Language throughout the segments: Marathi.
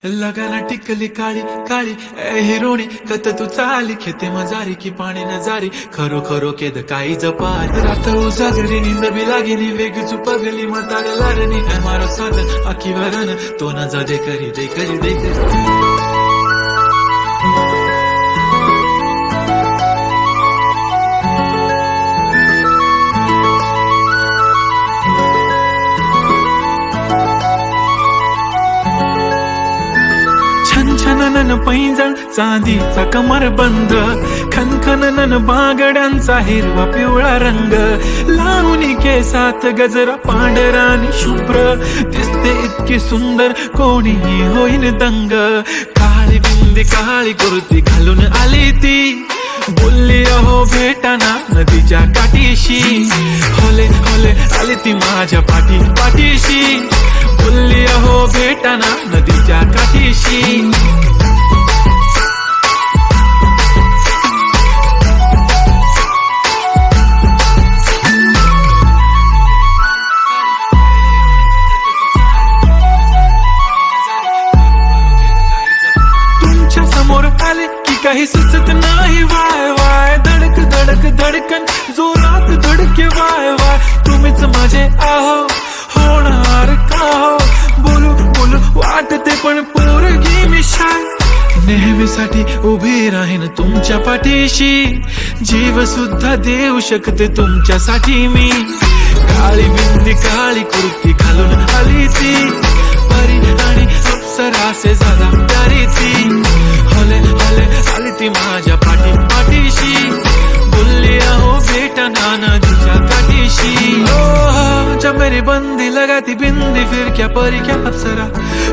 लगाना टिकली काळी काळी ए हिरोणी कत तू चाली खेते मजारी की पाणी न जारी खरो खरो केद काही जपात रात उजागरी नींद बी लागेली वेग चुपगली म्हाताऱ्या लारणी मारो साधन आखी वरण तो न जा दे करी दे करी दे करी छनछनन पैंजण चांदीचा कमरबंद खनखनन बागड्यांचा हिरवा पिवळा रंग लावणी केसात गजरा पांढरा आणि शुभ्र दिसते इतकी सुंदर कोणीही होईन दंग काळी बिंदी काळी कुर्ती घालून आली ती बोलली अहो भेटाना नदीच्या काठीशी होले होले आली ती माझ्या पाठीशी बोलली अहो भेटाना नदीच्या काठीशी तुमच्या समोर आले की काही सुचत नाही वाय वाय धडक धडक धडकन जोरात धडके वाय वाय तुम्हीच माझे आहो होणार का हो बोलू बोलू वाटते पण पोरगी मी शाय नेहमीसाठी उभी राहीन तुमच्या पाठीशी जीव सुद्धा देऊ शकते तुमच्यासाठी मी काळी बिंदी काळी कुर्ती घालून आली ती परी आणि अप्सरासे झाला प्यारी ती होले होले आली ती माझ्या पाठीशी बोलली अहो भेटना नदीच्या काठीशी जब मेरी बंदी लगाती बिंदी फिर क्या परी क्या अप्सरा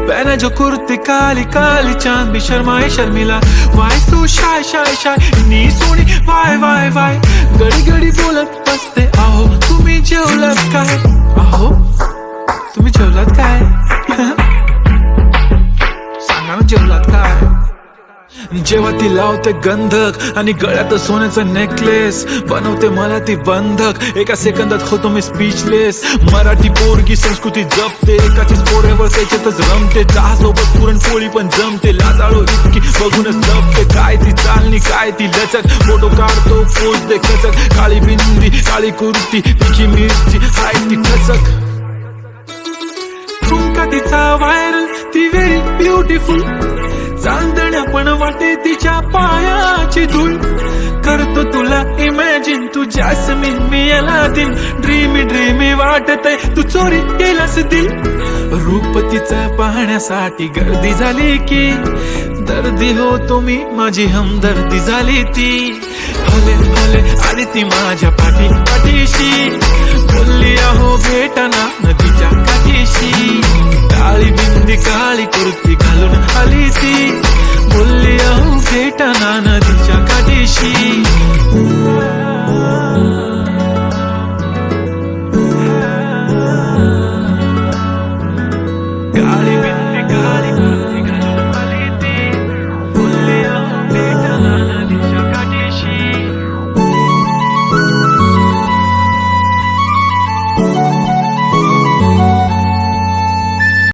पहने जो कुर्ती काली काली चांद भी शर्माए शर्मिला why so shy shy shy नी सोनी वाय वाय वाय गडी गडी बोलत बसते अहो तुम्ही जेवलात काय अहो तुम्ही जेवलात काय सांगा ना जेवलात काय जेव्हा ती लावते गंधक आणि गळ्यात सोन्याचं नेकलेस बनवते मला ती बंधक एका सेकंदात होतो मी स्पीचलेस मराठी पोरगी संस्कृती जपते एकाचीच पोऱ्यावर त्याच्यातच रमते चहासोबत पुरणपोळी पण जमते लाजाळू इतकी बघूनच जपते काय ती चालणी काय ती लचक फोटो काढतो पोच दे खचक काळी बिंदी काळी कुर्ती तिची मिरची हाय ती खचक ठुमका तिचा व्हायरल ती व्हेरी ब्युटिफुल चांदण्या पण वाटे तिच्या पायाची धूळ करतो तुला इमॅजिन तू जॅस्मिन मी अलादीन ड्रीमी ड्रीमी वाटतय तू चोरी केलास दिल रूप तिचं पाहण्यासाठी गर्दी झाली की दर्दी हो तुम्ही माझी हमदर्दी झाली ती होले होले आली ती माझ्या पाठीशी बोलली अहो